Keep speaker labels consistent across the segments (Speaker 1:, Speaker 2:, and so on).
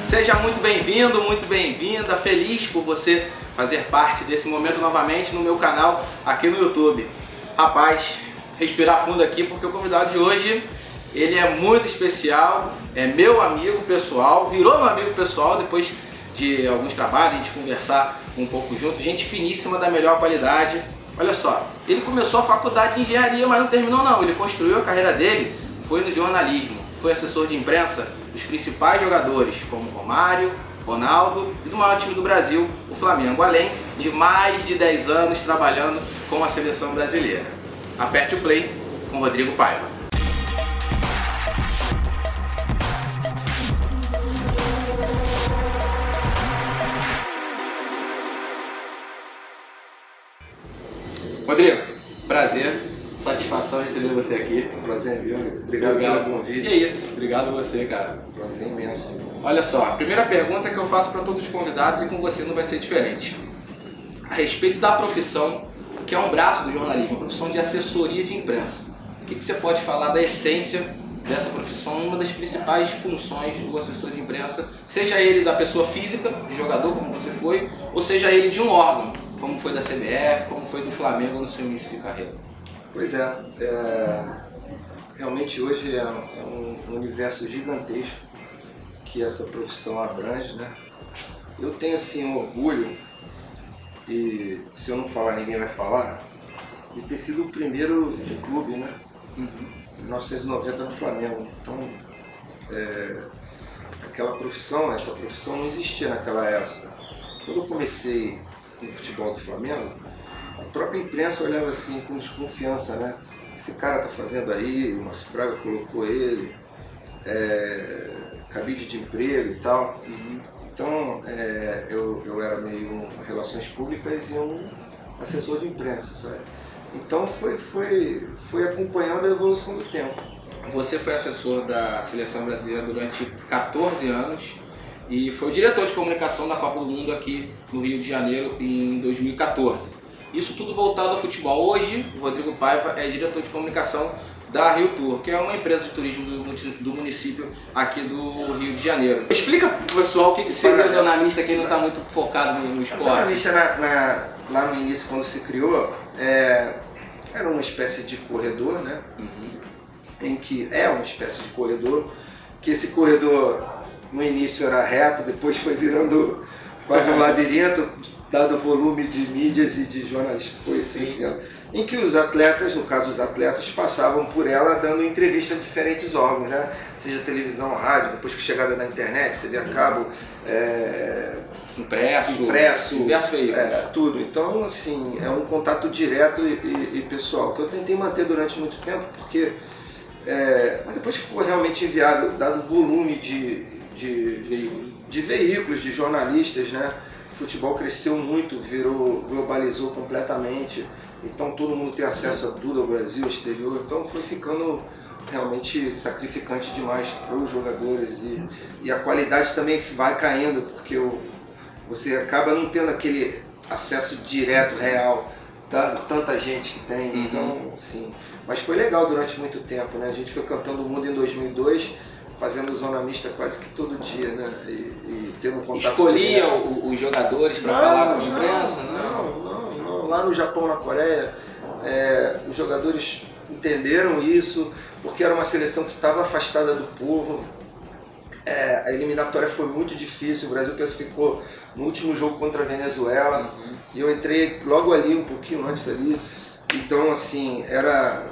Speaker 1: Seja muito bem-vindo, muito bem-vinda, feliz por você fazer parte desse momento novamente no meu canal aqui no YouTube. Rapaz, respirar fundo aqui porque o convidado de hoje, ele é muito especial, é meu amigo pessoal, virou meu amigo pessoal depois de alguns trabalhos, a gente conversar um pouco junto, gente finíssima da melhor qualidade. Olha só, ele começou a faculdade de engenharia, mas não terminou não, ele construiu a carreira dele, foi no jornalismo, foi assessor de imprensa dos principais jogadores como Romário, Ronaldo e do maior time do Brasil, o Flamengo, além de mais de 10 anos trabalhando com a seleção brasileira. Aperte o play com Rodrigo Paiva. Rodrigo, prazer, satisfação receber você aqui.
Speaker 2: Prazer é meu, obrigado pelo convite.
Speaker 1: Que isso, obrigado a você, cara.
Speaker 2: Prazer imenso.
Speaker 1: Olha só, a primeira pergunta que eu faço para todos os convidados e com você não vai ser diferente. A respeito da profissão, que é um braço do jornalismo, a profissão de assessoria de imprensa. O que você pode falar da essência dessa profissão, uma das principais funções do assessor de imprensa, seja ele da pessoa física, de jogador como você foi, ou seja ele de um órgão, como foi da CBF, como foi do Flamengo no seu início de carreira?
Speaker 2: Pois é, realmente hoje é um universo gigantesco que essa profissão abrange, né? Eu tenho assim um orgulho, e se eu não falar ninguém vai falar, de ter sido o primeiro de clube, né? Em 1990 no Flamengo. Então, essa profissão não existia naquela época. Quando eu comecei no futebol do Flamengo, a própria imprensa olhava assim com desconfiança, né? Esse cara tá fazendo aí, o Márcio Braga colocou ele, cabide de emprego e tal. Então eu era meio um relações públicas e um assessor de imprensa, sabe? Então foi acompanhando a evolução do tempo.
Speaker 1: Você foi assessor da Seleção Brasileira durante 14 anos e foi o diretor de comunicação da Copa do Mundo aqui no Rio de Janeiro em 2014. Isso tudo voltado ao futebol. Hoje, o Rodrigo Paiva é diretor de comunicação da Rio Tour, que é uma empresa de turismo do município aqui do Rio de Janeiro. Explica pro pessoal o que seria o jornalista, quem não está muito focado no esporte.
Speaker 2: O jornalista, lá no início, quando se criou, era uma espécie de corredor, né? Em que é uma espécie de corredor, que esse corredor no início era reto, depois foi virando quase um labirinto, dado o volume de mídias e de jornalistas que foi crescendo, em que os atletas, no caso os atletas, passavam por ela dando entrevista a diferentes órgãos, né? Seja televisão, rádio, depois com a chegada da internet, TV a cabo, impresso,
Speaker 1: diversos veículos.
Speaker 2: Tudo. Então, assim, é um contato direto e pessoal, que eu tentei manter durante muito tempo, porque mas depois ficou realmente inviável, dado o volume de veículos, de jornalistas, né? O futebol cresceu muito, globalizou completamente, então todo mundo tem acesso a tudo, ao Brasil, ao exterior, então foi ficando realmente sacrificante demais para os jogadores e a qualidade também vai caindo, porque você acaba não tendo aquele acesso direto, real, tanta gente que tem, então assim, mas foi legal durante muito tempo, né? A gente foi campeão do mundo em 2002, fazendo zona mista quase que todo dia, né? E tendo contato.
Speaker 1: Escolhia os jogadores para falar com a imprensa?
Speaker 2: Não. Lá no Japão, na Coreia, os jogadores entenderam isso, porque era uma seleção que estava afastada do povo. A eliminatória foi muito difícil, o Brasil classificou no último jogo contra a Venezuela, e eu entrei logo ali, um pouquinho antes ali. Então, assim, era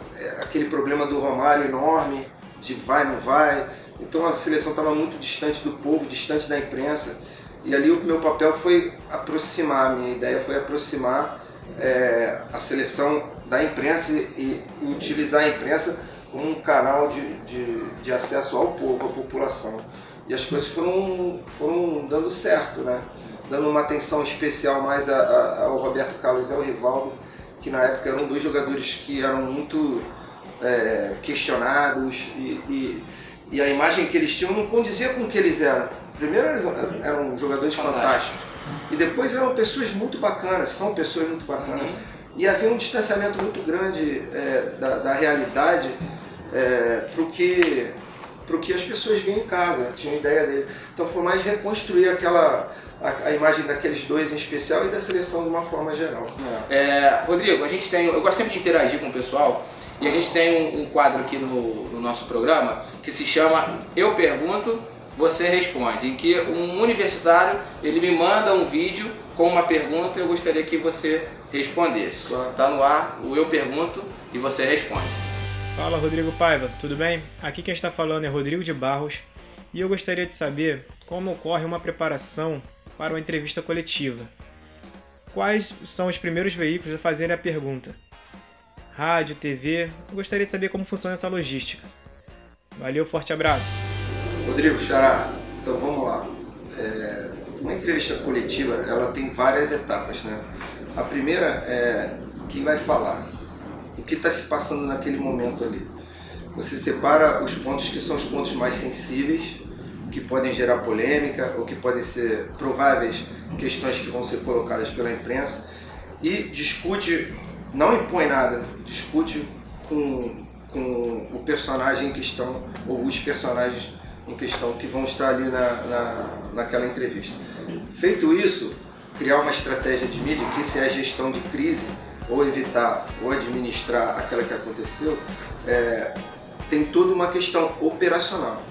Speaker 2: aquele problema do Romário enorme, de vai, não vai. Então a seleção estava muito distante do povo, distante da imprensa, e ali o meu papel foi aproximar, a minha ideia foi aproximar a seleção da imprensa e utilizar a imprensa como um canal de acesso ao povo, à população. E as coisas foram dando certo, né? Dando uma atenção especial mais ao Roberto Carlos e ao Rivaldo, que na época eram dois jogadores que eram muito questionados e a imagem que eles tinham não condizia com o que eles eram. Primeiro eles eram jogadores fantásticos e depois eram pessoas muito bacanas, são pessoas muito bacanas. E havia um distanciamento muito grande da realidade para o que para o que as pessoas viam em casa, tinham ideia dele. Então foi mais reconstruir a imagem daqueles dois em especial e da seleção de uma forma geral.
Speaker 1: Rodrigo, eu gosto sempre de interagir com o pessoal, e a gente tem um quadro aqui no nosso programa que se chama Eu Pergunto, Você Responde, em que um universitário ele me manda um vídeo com uma pergunta e eu gostaria que você respondesse.
Speaker 2: Claro.
Speaker 1: Tá no ar o Eu Pergunto e Você Responde.
Speaker 3: Fala, Rodrigo Paiva, tudo bem? Aqui quem está falando é Rodrigo de Barros e eu gostaria de saber como ocorre uma preparação para uma entrevista coletiva. Quais são os primeiros veículos a fazerem a pergunta? Rádio, TV? Eu gostaria de saber como funciona essa logística. Valeu, forte abraço.
Speaker 2: Rodrigo, Xará, então vamos lá. Uma entrevista coletiva, ela tem várias etapas, né? A primeira é quem vai falar, o que está se passando naquele momento ali. Você separa os pontos que são os pontos mais sensíveis, que podem gerar polêmica ou que podem ser prováveis questões que vão ser colocadas pela imprensa e discute, não impõe nada, discute com o personagem em questão ou os personagens em questão que vão estar ali naquela entrevista. Feito isso, criar uma estratégia de mídia, que isso é a gestão de crise, ou evitar ou administrar aquela que aconteceu, tem toda uma questão operacional.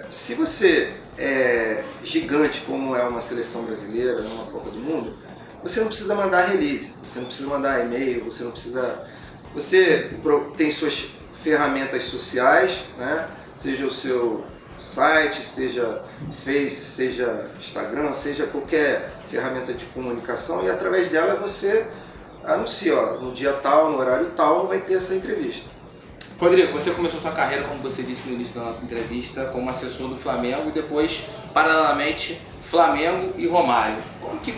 Speaker 2: Se você é gigante como é uma seleção brasileira, numa Copa do Mundo, você não precisa mandar release, você não precisa mandar e-mail, você não precisa... Você tem suas ferramentas sociais, né? Seja o seu site, seja Face, seja Instagram, seja qualquer ferramenta de comunicação, e através dela você anuncia, ó, no dia tal, no horário tal, vai ter essa entrevista.
Speaker 1: Rodrigo, você começou sua carreira, como você disse no início da nossa entrevista, como assessor do Flamengo e depois, paralelamente, Flamengo e Romário. Como que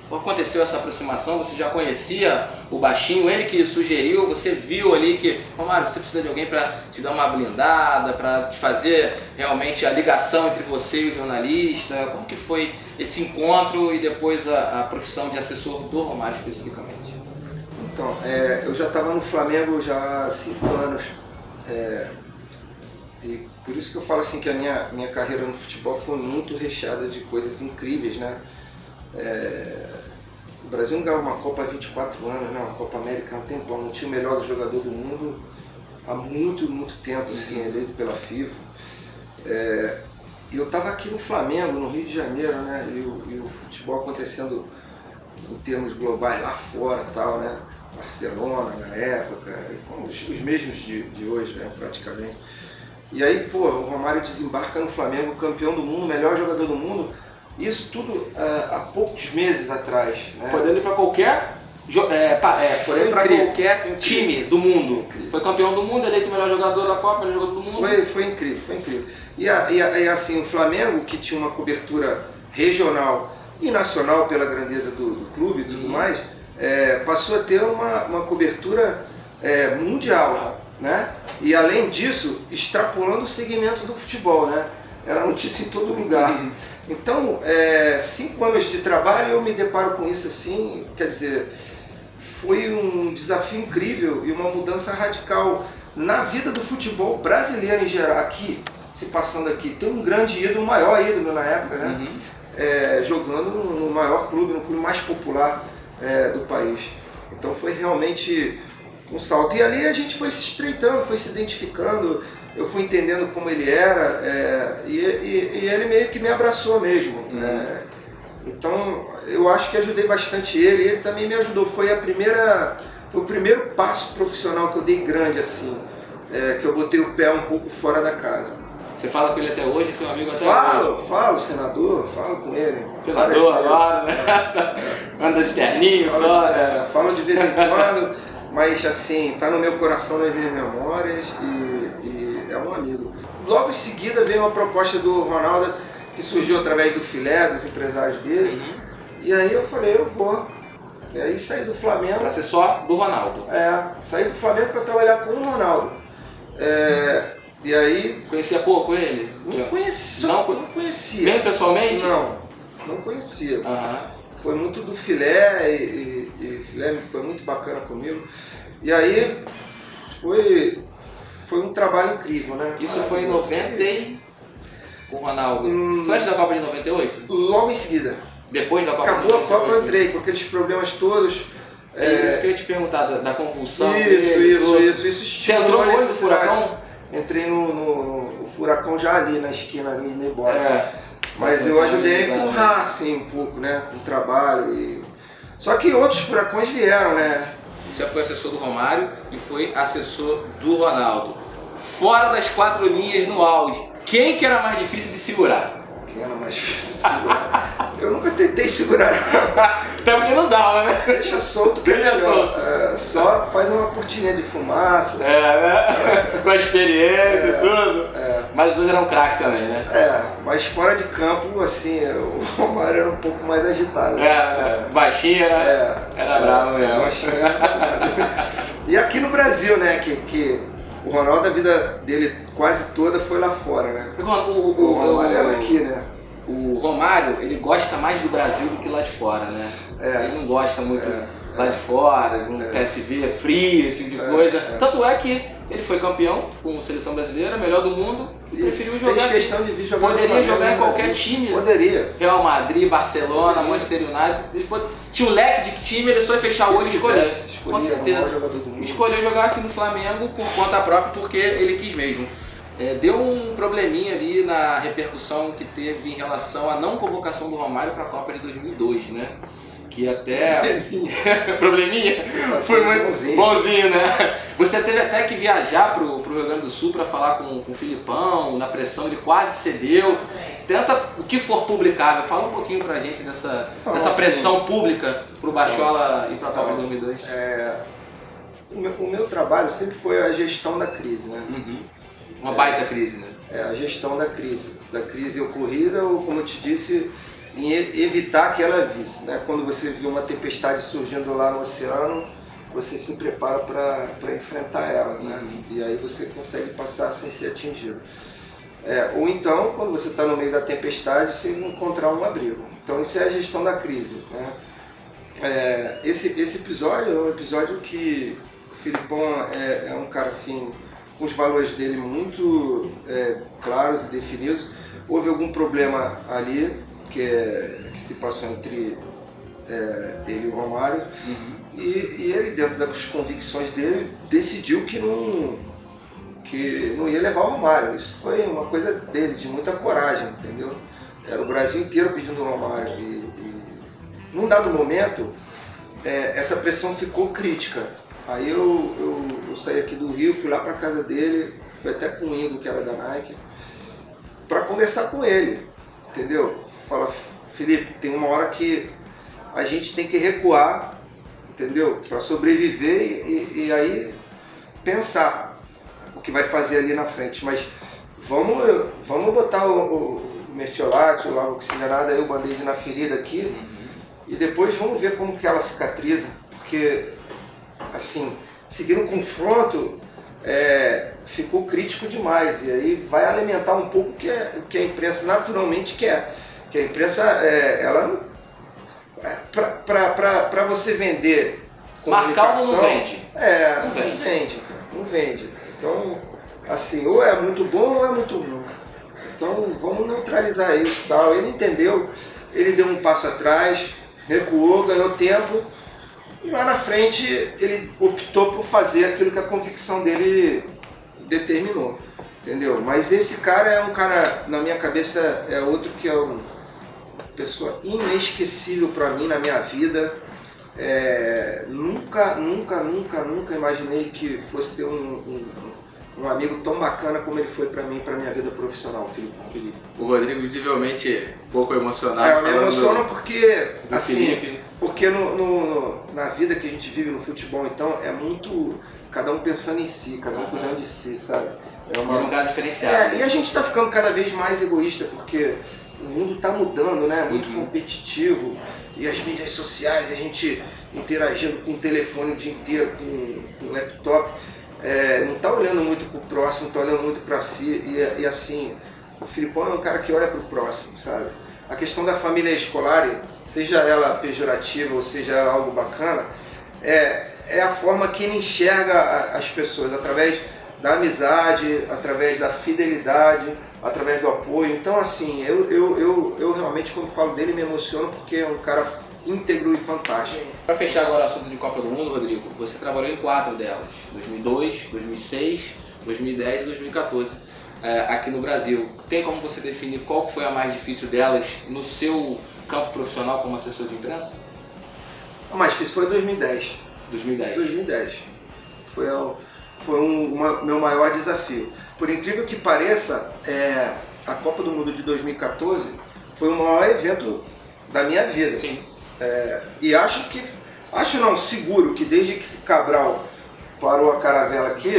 Speaker 1: aconteceu essa aproximação? Você já conhecia o Baixinho, ele que sugeriu, você viu ali que, Romário, você precisa de alguém para te dar uma blindada, para te fazer realmente a ligação entre você e o jornalista? Como que foi esse encontro e depois a profissão de assessor do Romário especificamente?
Speaker 2: Então, eu já estava no Flamengo já há 5 anos. E por isso que eu falo assim que a minha carreira no futebol foi muito recheada de coisas incríveis, né? O Brasil não ganhava uma Copa há 24 anos, né? Uma Copa América há um tempão, não tinha o melhor jogador do mundo há muito, muito tempo, assim, eleito pela FIFA. E eu estava aqui no Flamengo, no Rio de Janeiro, né? E o futebol acontecendo em termos globais lá fora, tal, né? Barcelona na época, os mesmos de hoje, né? Praticamente. E aí, pô, o Romário desembarca no Flamengo, campeão do mundo, melhor jogador do mundo. Isso tudo há poucos meses atrás, né?
Speaker 1: Podendo ir para qualquer time do mundo. Incrível. Foi campeão do mundo, eleito o melhor jogador da Copa, melhor jogador do mundo.
Speaker 2: Foi incrível, foi incrível. E assim, o Flamengo, que tinha uma cobertura regional e nacional pela grandeza do clube e tudo mais, passou a ter uma cobertura mundial, né? E além disso, extrapolando o segmento do futebol, né? Era notícia em todo lugar. Então, 5 anos de trabalho eu me deparo com isso assim, quer dizer, foi um desafio incrível e uma mudança radical na vida do futebol brasileiro em geral. Aqui, se passando aqui, tem um grande ídolo, o maior ídolo na época, né? Jogando no maior clube, no clube mais popular do país. Então foi realmente um salto. E ali a gente foi se estreitando, foi se identificando. Eu fui entendendo como ele era, e ele meio que me abraçou mesmo. Então eu acho que ajudei bastante ele, e ele também me ajudou. Foi o primeiro passo profissional que eu dei grande, assim, que eu botei o pé um pouco fora da casa.
Speaker 1: Você fala com ele até hoje, teu amigo até hoje?
Speaker 2: Falo, senador, falo com ele.
Speaker 1: Senador agora, né? Anda de terninho só, né?
Speaker 2: Falo de vez em quando, mas assim, tá no meu coração, nas minhas memórias, e é um amigo. Logo em seguida veio uma proposta do Ronaldo, que surgiu através do Filé, dos empresários dele, e aí eu falei, eu vou. E aí saí do Flamengo.
Speaker 1: Pra ser só do Ronaldo.
Speaker 2: Saí do Flamengo para trabalhar com o Ronaldo. E aí...
Speaker 1: Conhecia pouco ele?
Speaker 2: Não conhecia.
Speaker 1: Nem pessoalmente?
Speaker 2: Não conhecia. Foi muito do Filé, e Filé foi muito bacana comigo. E aí foi um trabalho incrível, né?
Speaker 1: Isso foi em 90 e... com o Ronaldo. Foi antes da Copa de 98?
Speaker 2: Logo em seguida.
Speaker 1: Depois da Copa de 98?
Speaker 2: Acabou a Copa, eu entrei com aqueles problemas todos.
Speaker 1: Isso que eu ia te perguntar, da convulsão.
Speaker 2: Isso.
Speaker 1: Você entrou hoje no Furacão?
Speaker 2: Entrei no Furacão já ali na esquina, ali, indo embora. Mas eu ajudei a empurrar, assim, um pouco, né? Com o trabalho. Só que outros furacões vieram, né?
Speaker 1: Você foi assessor do Romário e foi assessor do Ronaldo. Fora das 4 linhas no auge, quem que era mais difícil de segurar?
Speaker 2: Quem era mais difícil de segurar? Eu nunca tentei segurar.
Speaker 1: Até porque não dava, né?
Speaker 2: Deixa solto que é melhor. Só faz uma cortininha de fumaça.
Speaker 1: Né? Com a experiência e tudo. Mas os dois eram craque também, né?
Speaker 2: Mas fora de campo, assim, o Romário era um pouco mais agitado.
Speaker 1: Baixinho, né? Era bravo mesmo.
Speaker 2: Baixinho era. E aqui no Brasil, né? Que o Ronaldo, a vida dele quase toda foi lá fora, né? O Romário era aqui, né?
Speaker 1: O Romário, ele gosta mais do Brasil do que lá de fora, né? Ele não gosta muito lá de fora, no PSV, é frio, esse tipo de coisa. Tanto é que ele foi campeão com a seleção brasileira, melhor do mundo, e preferiu jogar.
Speaker 2: Fez questão de vir jogar.
Speaker 1: Poderia jogar em qualquer time.
Speaker 2: Poderia.
Speaker 1: Real Madrid, Barcelona, Manchester United. Ele tinha um leque de time, ele só ia fechar o olho e escolher. Com certeza. Escolheu jogar aqui no Flamengo por conta própria, porque ele quis mesmo. Deu um probleminha ali na repercussão que teve em relação à não convocação do Romário para a Copa de 2002, né? Que até... probleminha? Foi muito bonzinho, né? Você teve até que viajar pro Rio Grande do Sul para falar com o Filipão, na pressão, ele quase cedeu. Tenta o que for publicável, fala um pouquinho pra gente dessa pressão pública pro Bachola ir pra Copa de 2002.
Speaker 2: O meu trabalho sempre foi a gestão da crise, né?
Speaker 1: Uma baita crise, né?
Speaker 2: A gestão da crise ocorrida, ou como eu te disse, em evitar que ela visse, né? Quando você vê uma tempestade surgindo lá no oceano, você se prepara para enfrentar ela, né? E aí você consegue passar sem ser atingido. Ou então, quando você está no meio da tempestade, você encontrar um abrigo. Então isso é a gestão da crise, né? Esse episódio é um episódio que o Filipão é um cara assim, com os valores dele muito claros e definidos. Houve algum problema ali que se passou entre ele e o Romário, e ele, dentro das convicções dele, decidiu que não ia levar o Romário. Isso foi uma coisa dele, de muita coragem, entendeu? Era o Brasil inteiro pedindo o Romário. E num dado momento, essa pressão ficou crítica. Aí eu saí aqui do Rio, fui lá para casa dele, fui até com o Ingo, que era da Nike, para conversar com ele, entendeu? Fala, Felipe, tem uma hora que a gente tem que recuar, entendeu? Para sobreviver e aí pensar o que vai fazer ali na frente. Mas vamos botar o mertiolate, o água oxigenada, aí o band-aid na ferida aqui, e depois vamos ver como que ela cicatriza, porque assim, seguir um confronto ficou crítico demais, e aí vai alimentar um pouco o que a imprensa naturalmente quer. Que a imprensa, ela para você vender
Speaker 1: marcar ou não vende?
Speaker 2: Não vende. Então, assim, ou é muito bom ou é muito ruim. Então, vamos neutralizar isso e tal. Ele entendeu, ele deu um passo atrás, recuou, ganhou tempo, e lá na frente ele optou por fazer aquilo que a convicção dele determinou, entendeu? Mas esse cara é um cara, na minha cabeça, é outro que é uma pessoa inesquecível para mim na minha vida. Nunca imaginei que fosse ter um amigo tão bacana como ele foi para mim, para minha vida profissional, Felipe.
Speaker 1: O Rodrigo visivelmente um pouco emocionado.
Speaker 2: Me emociona porque, assim, porque na vida que a gente vive no futebol, então, é muito cada um pensando em si, cada um cuidando de si, sabe?
Speaker 1: É um cara diferenciado.
Speaker 2: E a gente está ficando cada vez mais egoísta, porque o mundo está mudando, né? Muito competitivo, e as mídias sociais, a gente interagindo com o telefone o dia inteiro, com o laptop, não está olhando muito para o próximo, está olhando muito para si, e assim, o Filipão é um cara que olha para o próximo, sabe? A questão da família escolar, seja ela pejorativa ou seja ela algo bacana, é a forma que ele enxerga as pessoas, através da amizade, através da fidelidade, através do apoio. Então, assim, eu realmente, quando falo dele, me emociono porque é um cara íntegro e fantástico.
Speaker 1: Para fechar agora o assunto de Copa do Mundo, Rodrigo, você trabalhou em 4 delas, 2002, 2006, 2010 e 2014, aqui no Brasil. Tem como você definir qual foi a mais difícil delas no seu campo profissional como assessor de imprensa?
Speaker 2: A mais difícil foi 2010.
Speaker 1: 2010.
Speaker 2: 2010. Foi meu maior desafio. Por incrível que pareça, a Copa do Mundo de 2014 foi o maior evento da minha vida.
Speaker 1: Sim.
Speaker 2: E seguro que desde que Cabral parou a caravela aqui,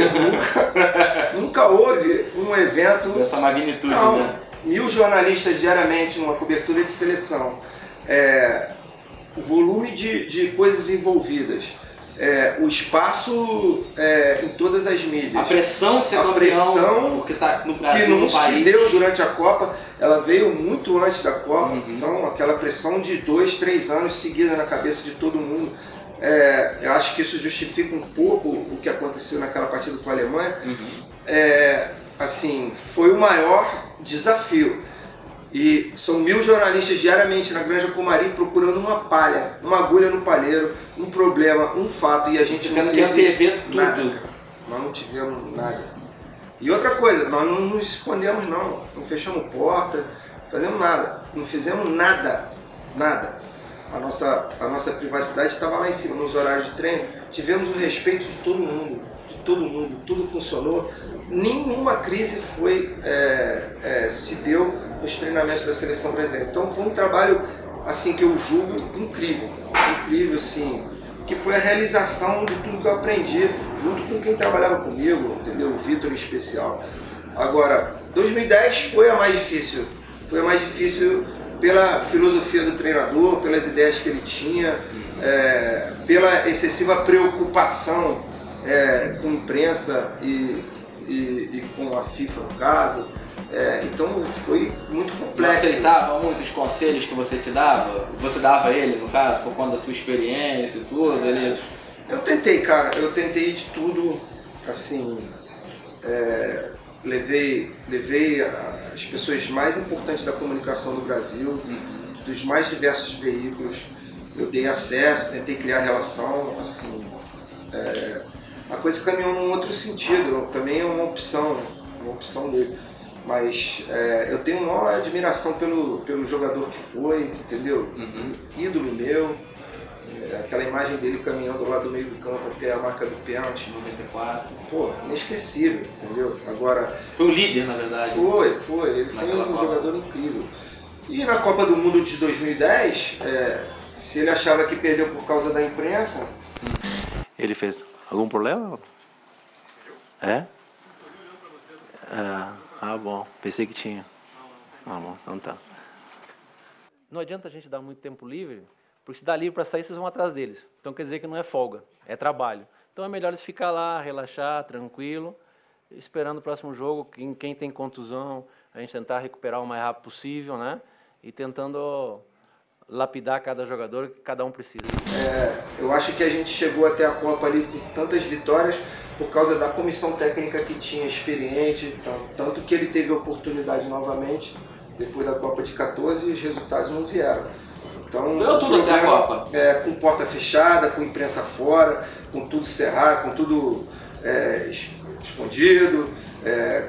Speaker 2: nunca houve um evento
Speaker 1: dessa magnitude, né?
Speaker 2: 1000 jornalistas diariamente numa cobertura de seleção, o volume de coisas envolvidas, o espaço em todas as mídias,
Speaker 1: a pressão de ser campeão, porque tá no Brasil,
Speaker 2: que não
Speaker 1: no país.
Speaker 2: se deu durante a Copa, ela veio muito antes da Copa. Então aquela pressão de 2, 3 anos seguida na cabeça de todo mundo. Eu acho que isso justifica um pouco o que aconteceu naquela partida com a Alemanha. Assim, foi o maior desafio. E são 1000 jornalistas diariamente na Granja Comari procurando uma palha, uma agulha no palheiro, um problema, um fato, e a gente não teve nada. Nós não tivemos nada. E outra coisa, nós não nos escondemos não fechamos porta, fazemos nada, não fizemos nada. A nossa privacidade estava lá em cima, nos horários de treino, tivemos o respeito de todo mundo, tudo funcionou, nenhuma crise se deu nos treinamentos da seleção brasileira. Então foi um trabalho assim que eu julgo incrível, assim, que foi a realização de tudo que eu aprendi junto com quem trabalhava comigo, entendeu? O Vitor em especial. Agora, 2010 foi a mais difícil, pela filosofia do treinador, pelas ideias que ele tinha, pela excessiva preocupação com a imprensa e com a FIFA no caso. Então foi muito complexo.
Speaker 1: Você aceitava muitos conselhos que você te dava? Você dava a ele, no caso, por conta da sua experiência e tudo?
Speaker 2: Eu tentei, cara, de tudo, assim, levei as pessoas mais importantes da comunicação do Brasil, dos mais diversos veículos, eu dei acesso, tentei criar relação, assim, a coisa caminhou num outro sentido, também é uma opção dele. Mas eu tenho maior admiração pelo jogador que foi, entendeu? Ídolo meu, aquela imagem dele caminhando lá do meio do campo até a marca do pênalti.
Speaker 1: 94.
Speaker 2: Pô, inesquecível, entendeu? Agora,
Speaker 1: foi o líder, na verdade.
Speaker 2: Foi. Ele foi um jogador incrível. E na Copa do Mundo de 2010, se ele achava que perdeu por causa da imprensa...
Speaker 4: Ele fez algum problema? Bom, pensei que tinha. Bom, então tá. Não adianta a gente dar muito tempo livre, porque se dá livre para sair, vocês vão atrás deles. Então quer dizer que não é folga, é trabalho. Então é melhor eles ficar lá, relaxar, tranquilo, esperando o próximo jogo. Quem tem contusão, a gente tentar recuperar o mais rápido possível, né? E tentando lapidar cada jogador que cada um precisa.
Speaker 2: Eu acho que a gente chegou até a Copa ali com tantas vitórias por causa da comissão técnica que tinha, experiente, tanto que ele teve a oportunidade novamente depois da Copa de 14 e os resultados não vieram. Então,
Speaker 1: deu tudo até a Copa.
Speaker 2: Com porta fechada, com imprensa fora, com tudo cerrado, com tudo escondido,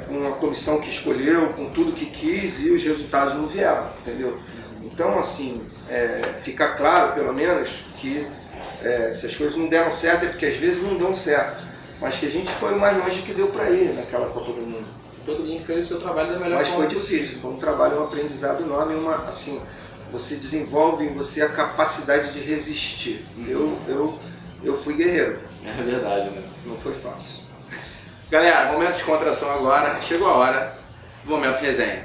Speaker 2: com a comissão que escolheu, com tudo que quis, e os resultados não vieram, entendeu? Então, assim, fica claro, pelo menos, que se as coisas não deram certo é porque às vezes não dão certo, mas que a gente foi o mais longe que deu para ir naquela Copa do Mundo.
Speaker 1: Todo mundo fez o seu trabalho da melhor forma.
Speaker 2: Mas foi difícil, foi um trabalho, um aprendizado enorme, assim, você desenvolve em você a capacidade de resistir. Eu fui guerreiro.
Speaker 1: É verdade, né?
Speaker 2: Não foi fácil.
Speaker 1: Galera, momento de descontração agora, chegou a hora do momento resenha.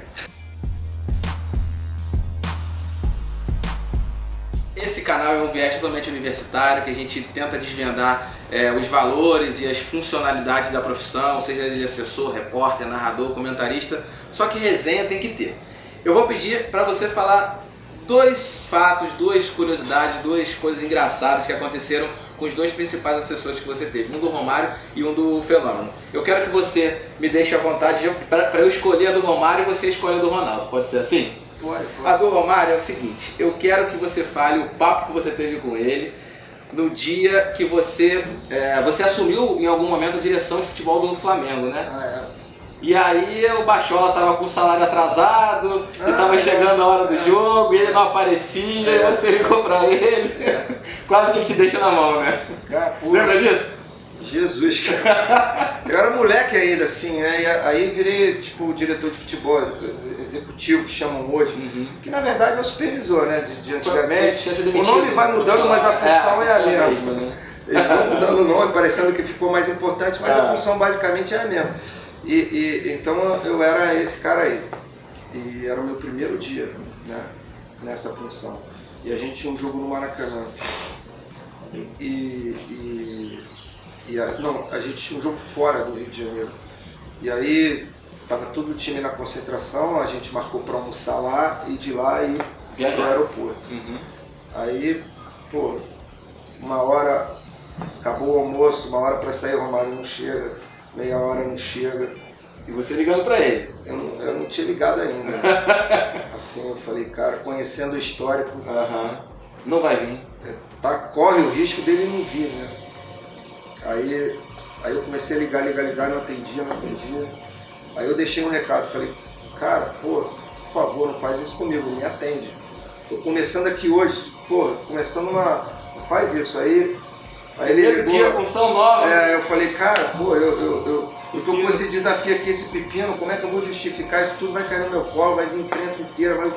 Speaker 1: Esse canal é um viés totalmente universitário, que a gente tenta desvendar os valores e as funcionalidades da profissão, seja ele assessor, repórter, narrador, comentarista, só que resenha tem que ter. Eu vou pedir para você falar 2 fatos, 2 curiosidades, 2 coisas engraçadas que aconteceram com os dois principais assessores que você teve, um do Romário e um do Fenômeno. Eu quero que você me deixe à vontade para eu escolher a do Romário e você escolher a do Ronaldo. Pode ser assim?
Speaker 2: Pode.
Speaker 1: A do Romário é o seguinte, eu quero que você fale o papo que você teve com ele no dia que você assumiu em algum momento a direção de futebol do Flamengo, né? E aí o Bachola tava com o salário atrasado, e tava chegando a hora do jogo, e ele não aparecia, e você ligou pra ele. Quase que ele te deixa na mão, né?
Speaker 2: Cara,
Speaker 1: lembra disso?
Speaker 2: Jesus, cara. Eu era moleque ainda, assim, né? E aí virei, tipo, diretor de futebol, executivo, que chamam hoje, que na verdade é o supervisor, né? De antigamente. O nome vai mudando, mas a função é a mesma.
Speaker 1: Né?
Speaker 2: Eles vão mudando o nome, parecendo que ficou mais importante, mas a função basicamente é a mesma. Então eu era esse cara aí. E era o meu primeiro dia, né? Nessa função. E a gente tinha um jogo no Maracanã. Não, a gente tinha um jogo fora do Rio de Janeiro. E aí tava todo o time na concentração, a gente marcou para almoçar lá e de lá ir pro aeroporto. Aí, pô, uma hora acabou o almoço, uma hora para sair, o Romário não chega, meia hora não chega.
Speaker 1: E você ligando para ele?
Speaker 2: Eu não tinha ligado ainda. Assim, eu falei, cara, conhecendo o histórico,
Speaker 1: não vai vir.
Speaker 2: Corre o risco dele não vir, né? Aí eu comecei a ligar, não atendia. Aí eu deixei um recado, falei, cara, pô, por favor, não faz isso comigo, me atende. Tô começando aqui hoje, pô, não faz isso. Aí ele ligou,
Speaker 1: dia, função nova.
Speaker 2: Eu falei, cara, pô, eu tô com esse desafio aqui, esse pepino, como é que eu vou justificar? Isso tudo vai cair no meu colo, vai vir imprensa inteira,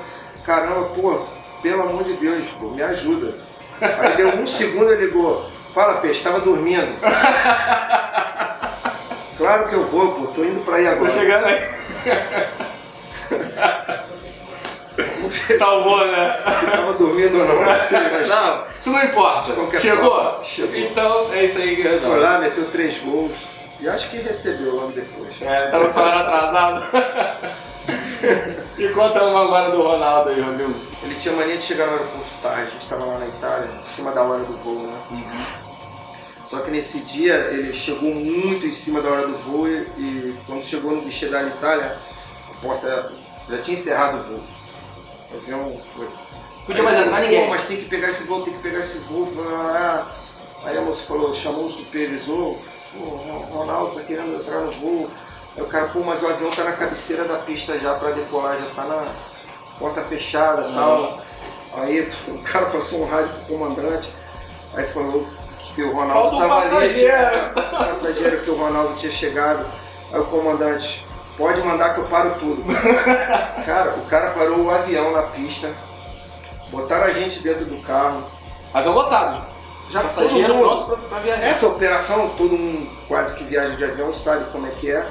Speaker 2: caramba, pô, pelo amor de Deus, pô, me ajuda. Aí deu um segundo, ele ligou, fala, peixe, tava dormindo. Claro que eu vou, pô, tô indo pra aí agora.
Speaker 1: Tô chegando aí. Salvou, né?
Speaker 2: Se tava dormindo ou não, não sei, mas...
Speaker 1: Não, isso não importa. Chegou?
Speaker 2: Chegou.
Speaker 1: Então é isso aí que resolve.
Speaker 2: Foi lá, meteu 3 gols e acho que recebeu logo depois.
Speaker 1: Tava com o salário atrasado. E conta uma agora do Ronaldo aí, Rodrigo.
Speaker 2: Ele tinha mania de chegar no aeroporto tarde, a gente estava lá na Itália, em cima da hora do voo, né? Só que nesse dia ele chegou muito em cima da hora do voo e quando chegou no guichê da Itália, a porta já tinha encerrado o voo. Eu vi uma coisa.
Speaker 1: Podia mais entrar ninguém.
Speaker 2: Mas tem que pegar esse voo, Aí a moça falou, chamou o supervisor, o Ronaldo tá querendo entrar no voo. Aí o cara, pô, mas o avião tá na cabeceira da pista já pra decolar, já tá na porta fechada e tal. Aí o cara passou um rádio pro comandante, aí falou que o Ronaldo tava ali, passageiro, que o Ronaldo tinha chegado. Aí o comandante, pode mandar que eu paro tudo. Cara, o cara parou o avião na pista, botaram a gente dentro do carro.
Speaker 1: Avião lotado.
Speaker 2: Já
Speaker 1: passageiro pronto pra viajar.
Speaker 2: Essa operação, todo mundo quase que viaja de avião sabe como é que é.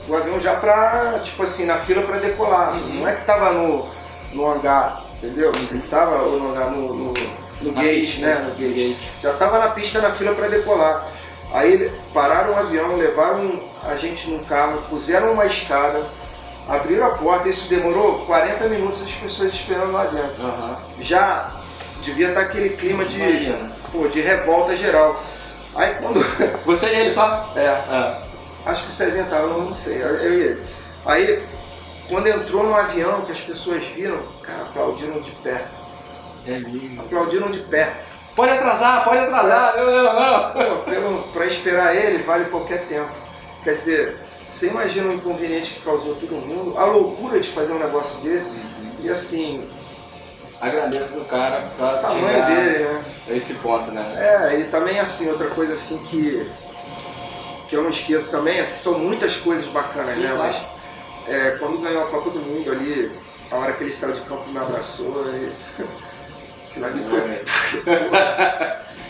Speaker 2: O avião já pra, tipo assim, na fila pra decolar. Não é que tava no hangar, entendeu? Tava no hangar, no gate, pista, né? No gate. Já tava na pista, na fila pra decolar. Aí pararam o avião, levaram a gente num carro, puseram uma escada, abriram a porta, isso demorou 40 minutos, as pessoas esperando lá dentro. Já devia estar aquele clima de revolta geral. Aí quando...
Speaker 1: Você e ele só?
Speaker 2: Acho que o Cezinha tava, não sei, eu e ele. Aí, quando entrou no avião, que as pessoas viram, cara, aplaudiram de pé.
Speaker 1: É lindo.
Speaker 2: Aplaudiram de pé.
Speaker 1: Pode atrasar, não.
Speaker 2: Pra esperar ele, vale qualquer tempo. Quer dizer, você imagina o inconveniente que causou todo mundo, a loucura de fazer um negócio desse, e assim...
Speaker 1: Agradeço do cara pra
Speaker 2: tamanho dele, né?
Speaker 1: A esse ponto, né?
Speaker 2: E também assim, outra coisa assim que eu não esqueço também, são muitas coisas bacanas, né?
Speaker 1: Claro.
Speaker 2: Mas quando ganhou a Copa do Mundo ali, a hora que ele saiu de campo me abraçou e... Aquilo ali foi...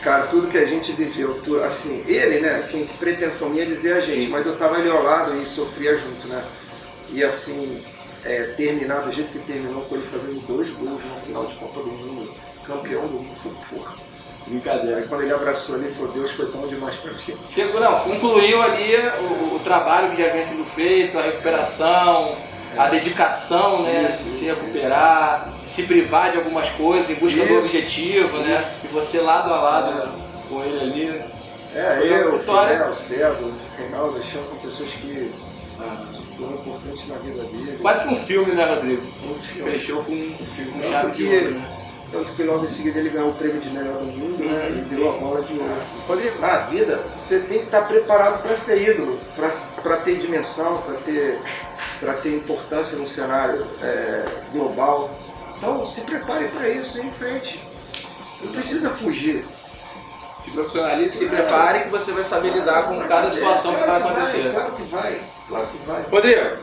Speaker 2: Cara, tudo que a gente viveu, assim, ele, né, que pretensão minha dizer a gente, mas eu tava ali ao lado e sofria junto, né? E assim, terminar do jeito que terminou, com ele fazendo 2 gols no final de Copa do Mundo, campeão do mundo, porra.
Speaker 1: Brincadeira.
Speaker 2: Aí quando ele abraçou ali, falou, Deus foi bom demais pra mim.
Speaker 1: Concluiu ali o trabalho que já vinha sendo feito, a recuperação, a dedicação, né, de se recuperar, de se privar de algumas coisas em busca do objetivo, né, e você lado a lado com ele ali.
Speaker 2: Eu, o César, o Reinaldo, são pessoas que foram importantes na vida dele.
Speaker 1: Quase que um filme, né, Rodrigo?
Speaker 2: Um filme.
Speaker 1: Fechou com um filme, um chave de ouro, né?
Speaker 2: Tanto que logo em seguida ele ganhou o prêmio de melhor do mundo, né? E deu a bola de ouro.
Speaker 1: Rodrigo,
Speaker 2: Na vida, você tem que estar preparado para ser ídolo, para ter dimensão, para ter importância no cenário global. Então se prepare para isso, em frente. Não precisa fugir.
Speaker 1: se profissionalize, se prepare que você vai saber lidar com cada situação que vai acontecer.
Speaker 2: Claro que vai, claro que vai.
Speaker 1: Rodrigo,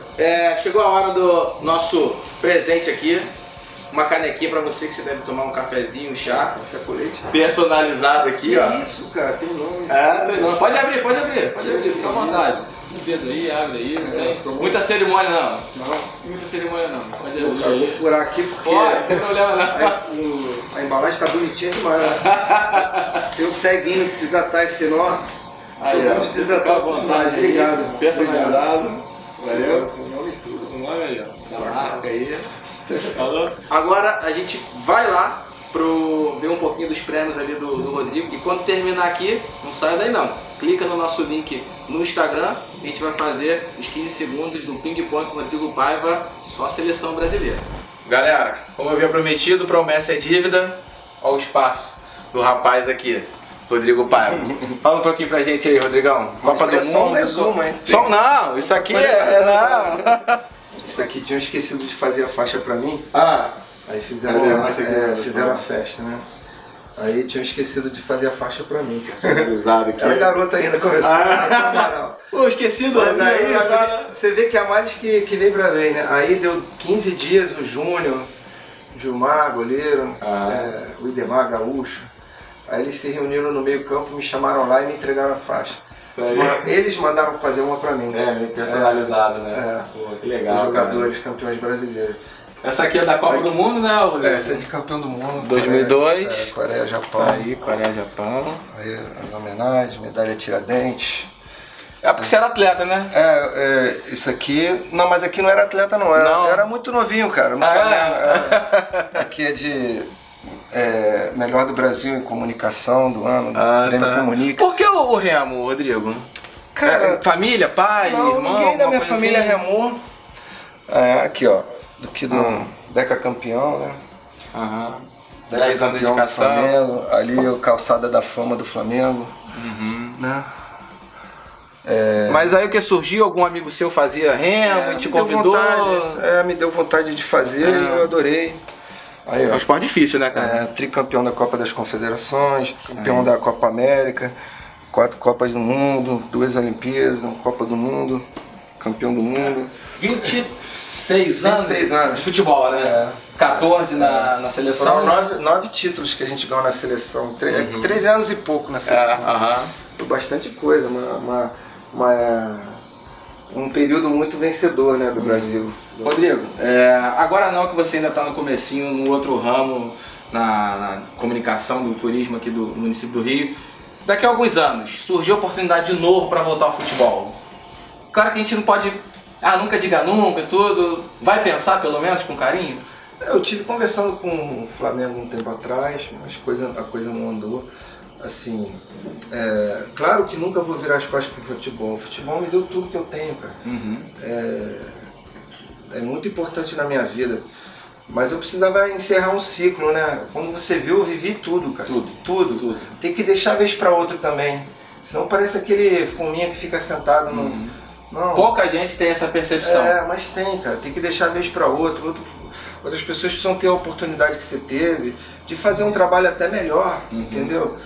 Speaker 1: chegou a hora do nosso presente aqui. Uma canequinha pra você, que você deve tomar um cafezinho, um chá.
Speaker 2: Café com leite.
Speaker 1: Personalizado aqui, ó.
Speaker 2: Isso, cara, tem nome.
Speaker 1: Tem nome. Pode abrir, fica à vontade. O dedo aí, abre aí, não tem muita cerimônia não. Muita cerimônia não. Pode abrir.
Speaker 2: Eu vou furar aqui porque
Speaker 1: não tem problema não.
Speaker 2: A embalagem tá bonitinha demais, né? Tem um ceguinho que desatar esse nó.
Speaker 1: Aí,
Speaker 2: Sou bom de desatar à vontade. Obrigado.
Speaker 1: Personalizado. Valeu.
Speaker 2: Com o nome e tudo.
Speaker 1: O nome aí, ó. Da marca aí. Falou? Agora a gente vai lá ver um pouquinho dos prêmios ali do Rodrigo. E quando terminar aqui, não saia daí não. Clica no nosso link no Instagram. A gente vai fazer os 15 segundos do Ping Pong com o Rodrigo Paiva, só seleção brasileira. Galera, como eu havia prometido, promessa é dívida. Olha o espaço do rapaz aqui, Rodrigo Paiva. Fala um pouquinho pra gente aí, Rodrigão. Copa do Mundo.
Speaker 2: Só um resumo, hein?
Speaker 1: Não, isso aqui não.
Speaker 2: Isso aqui tinham esquecido de fazer a faixa pra mim. Aí fizeram a festa, né? Aí tinham esquecido de fazer a faixa pra mim.
Speaker 1: Personalizado aqui.
Speaker 2: Era garota ainda começando.
Speaker 1: Pô, esquecido.
Speaker 2: Mas aí você vê que é a mais que vem pra ver, né? Aí deu 15 dias o Júnior, Gilmar, goleiro, o Idemar, gaúcho. Aí eles se reuniram no meio campo, me chamaram lá e me entregaram a faixa. Eles mandaram fazer uma pra mim.
Speaker 1: Meio personalizado, né? Pô, que legal.
Speaker 2: Os jogadores, campeões brasileiros.
Speaker 1: Essa aqui é da Copa do Mundo, né, Rodrigo?
Speaker 2: Essa é de campeão do mundo.
Speaker 1: 2002.
Speaker 2: Coreia, Japão.
Speaker 1: Aí, Coreia, Japão.
Speaker 2: Aí as homenagens, medalha Tiradentes.
Speaker 1: É porque você era atleta, né?
Speaker 2: Isso aqui... Não, mas aqui não era atleta não. Era muito novinho, cara. Aqui é de... melhor do Brasil em comunicação do ano, prêmio Comunix.
Speaker 1: Por que o remo, Rodrigo?
Speaker 2: Cara,
Speaker 1: família, pai, irmão?
Speaker 2: Ninguém da minha família remou. Aqui, ó. Do Deca campeão, né?
Speaker 1: 10 anos de dedicação.
Speaker 2: Flamengo, ali o Calçada da Fama do Flamengo. Né?
Speaker 1: Mas aí o que surgiu? Algum amigo seu fazia remo e te convidou?
Speaker 2: Me deu vontade de fazer e eu adorei. Aí,
Speaker 1: é um esporte difícil, né, cara?
Speaker 2: Tricampeão da Copa das Confederações, campeão da Copa América, 4 Copas do Mundo, 2 Olimpíadas, uma Copa do Mundo, campeão do mundo. 26 anos de futebol, né? 14 na seleção. Foram 9 títulos que a gente ganhou na seleção, 13 anos e pouco na seleção. Foi bastante coisa, um período muito vencedor, né, do Brasil.
Speaker 1: Rodrigo, agora não que você ainda está no comecinho, no outro ramo, na comunicação do turismo aqui do município do Rio, daqui a alguns anos, surgiu a oportunidade de novo para voltar ao futebol. Claro que a gente não pode, nunca diga nunca, tudo, vai pensar pelo menos com carinho? Eu tive conversando com o Flamengo um tempo atrás, mas a coisa não andou. Assim, claro que nunca vou virar as costas pro futebol. O futebol me deu tudo que eu tenho, cara. É muito importante na minha vida. Mas eu precisava encerrar um ciclo, né? Como você viu, eu vivi tudo, cara. Tudo. Tem que deixar a vez pra outra também. Senão parece aquele fuminha que fica sentado no... Não. Pouca gente tem essa percepção. Mas tem, cara. Tem que deixar a vez pra outra. Outras pessoas precisam ter a oportunidade que você teve de fazer um trabalho até melhor, entendeu?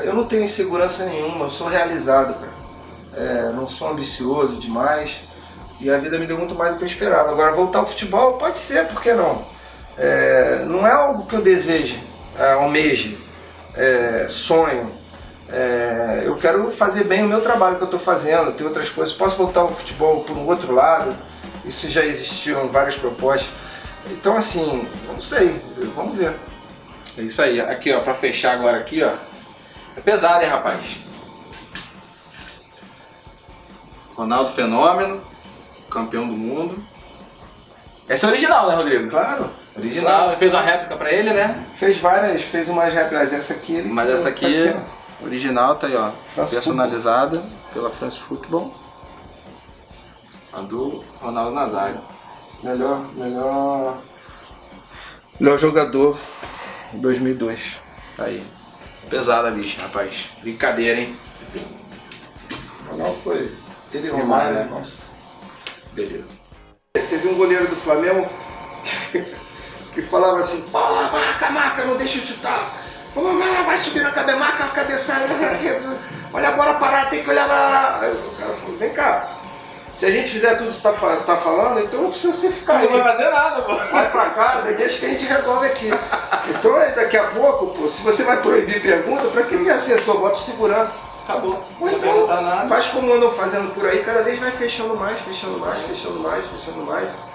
Speaker 1: Eu não tenho insegurança nenhuma, eu sou realizado, cara. Não sou ambicioso demais e a vida me deu muito mais do que eu esperava. Agora, voltar ao futebol pode ser, por que não? Não é algo que eu deseje, almeje, sonho. Eu quero fazer bem o meu trabalho que eu estou fazendo, tem outras coisas. Posso voltar ao futebol por um outro lado, isso já existiram várias propostas. Então, assim, não sei, vamos ver. É isso aí, aqui ó, pra fechar agora aqui ó. É pesado, hein, rapaz? Ronaldo Fenômeno, campeão do mundo. Essa é original, né, Rodrigo? Claro. Original, fez uma réplica pra ele, né? Fez umas réplicas, essa aqui ele... Mas essa aqui... Original, tá aí, ó.
Speaker 2: France
Speaker 1: Personalizada pela France Football. A do Ronaldo Nazário.
Speaker 2: Melhor jogador 2002.
Speaker 1: Tá aí. Pesada a bicha, rapaz. Brincadeira, hein?
Speaker 2: Ronaldo foi. Ele e
Speaker 1: Demais,
Speaker 2: Romário,
Speaker 1: né?
Speaker 2: né? Nossa.
Speaker 1: Beleza.
Speaker 2: Teve um goleiro do Flamengo que falava assim: pô, marca, não deixa eu chutar. Pô, vai subir na cabeça, marca a cabeçada. Olha a bola parada, tem que olhar lá. Aí o cara falou: vem cá. Se a gente fizer tudo que você tá falando, então não precisa você ficar aí.
Speaker 1: Não vai fazer nada, pô.
Speaker 2: Vai pra casa e deixa que a gente resolve aqui. Então daqui a pouco, pô, se você vai proibir pergunta, pra quem tem assessor, bota segurança.
Speaker 1: Acabou.
Speaker 2: Ou
Speaker 1: Não
Speaker 2: então,
Speaker 1: perguntar nada.
Speaker 2: faz como andam fazendo por aí, cada vez vai fechando mais.